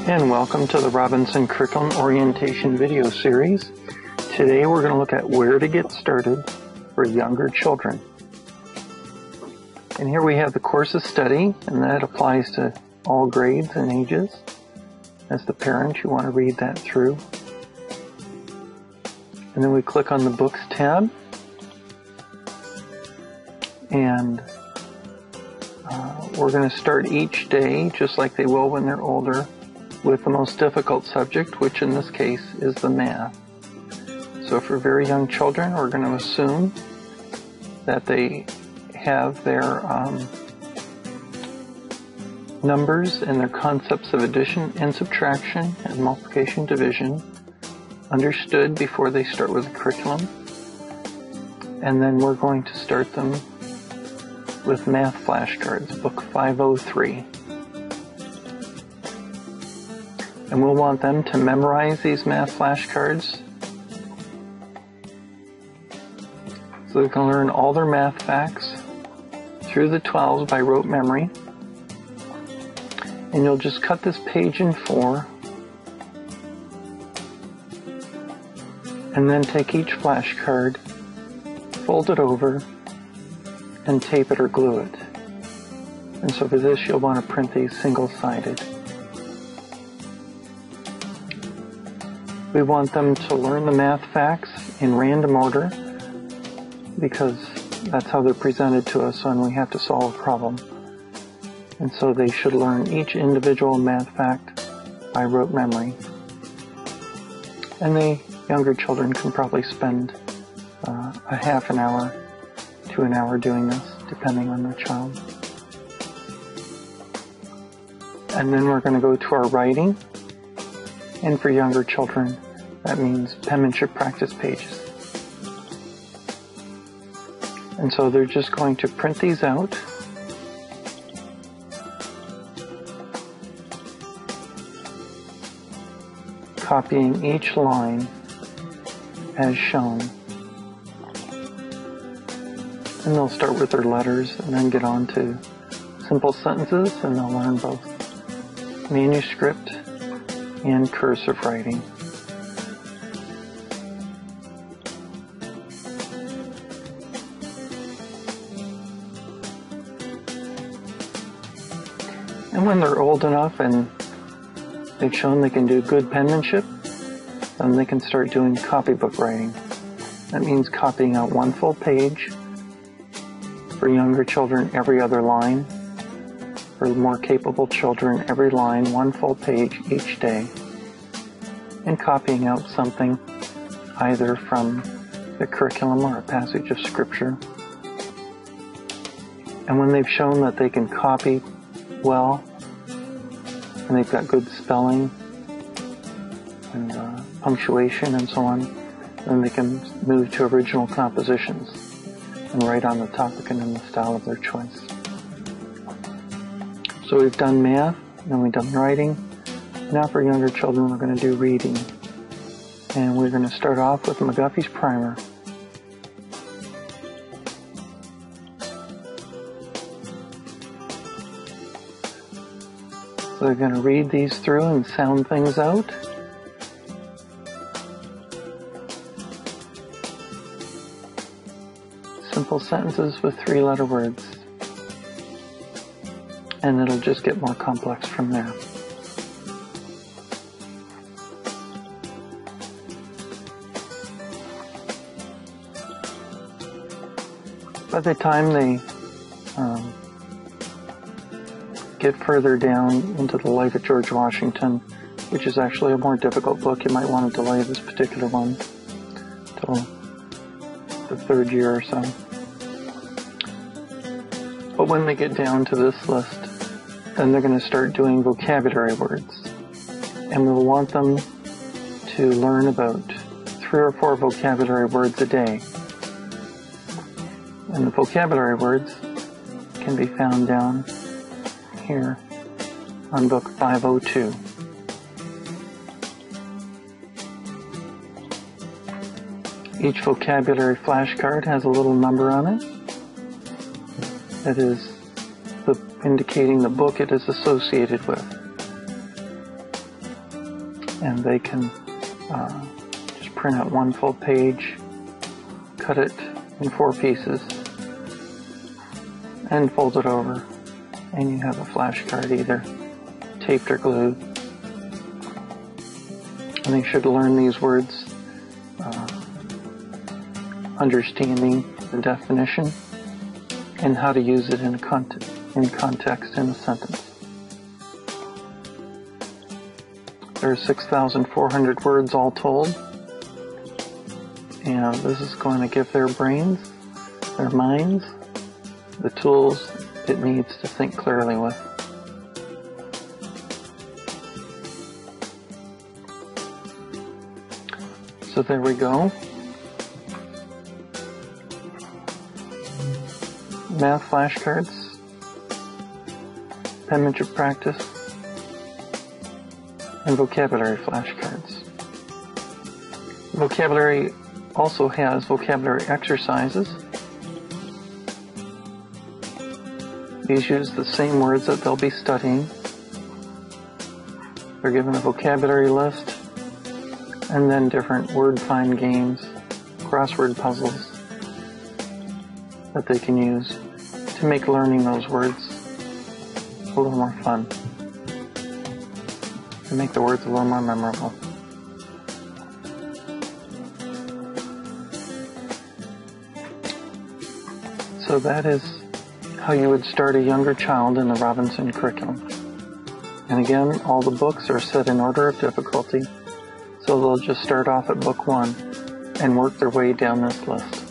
And welcome to the Robinson Curriculum Orientation video series. Today we're going to look at where to get started for younger children. And here we have the course of study, and that applies to all grades and ages. As the parent, you want to read that through. And then we click on the Books tab, and we're going to start each day, just like they will when they're older, with the most difficult subject, which in this case is the math. So for very young children, we're going to assume that they have their numbers and their concepts of addition and subtraction and multiplication, division understood before they start with the curriculum. And then we're going to start them with math flashcards, book 503. And we'll want them to memorize these math flashcards so they can learn all their math facts through the 12s by rote memory. And you'll just cut this page in 4 and then take each flashcard, fold it over, and tape it or glue it. And so for this, you'll want to print these single-sided. We want them to learn the math facts in random order because that's how they're presented to us when we have to solve a problem. And so they should learn each individual math fact by rote memory. And the younger children can probably spend a half an hour to an hour doing this, depending on their child. And then we're going to go to our writing. And for younger children, that means penmanship practice pages. And so they're just going to print these out. Copying each line as shown. And they'll start with their letters and then get on to simple sentences, and they'll learn both manuscript and cursive writing. And when they're old enough and they've shown they can do good penmanship, then they can start doing copybook writing. That means copying out one full page. For younger children, every other line. For more capable children, every line, one full page each day. And copying out something either from the curriculum or a passage of scripture. And when they've shown that they can copy well, and they've got good spelling and punctuation and so on, then they can move to original compositions and write on the topic and in the style of their choice. So we've done math, then we've done writing. Now for younger children, we're going to do reading. And we're going to start off with McGuffey's Primer. So they're going to read these through and sound things out. Simple sentences with 3-letter words. And it'll just get more complex from there. By the time they get further down into the life of George Washington, which is actually a more difficult book, you might want to delay this particular one till the 3rd year or so. But when they get down to this list, then they're going to start doing vocabulary words. And we'll want them to learn about 3 or 4 vocabulary words a day. And the vocabulary words can be found down here on book 502. Each vocabulary flashcard has a little number on it. That is indicating the book it is associated with. and they can just print out one full page, cut it in 4 pieces, and fold it over, and you have a flashcard either taped or glued. And they should learn these words, understanding the definition and how to use it in context in a sentence. There are 6,400 words all told, and this is going to give their brains, their minds, the tools it needs to think clearly with. So there we go. Math flashcards, penmanship practice, and vocabulary flashcards. Vocabulary also has vocabulary exercises. These use the same words that they'll be studying. They're given a vocabulary list, and then different word find games, crossword puzzles that they can use to make learning those words a little more fun, to make the words a little more memorable. So that is how you would start a younger child in the Robinson curriculum. And again, all the books are set in order of difficulty, so they'll just start off at book 1 and work their way down this list.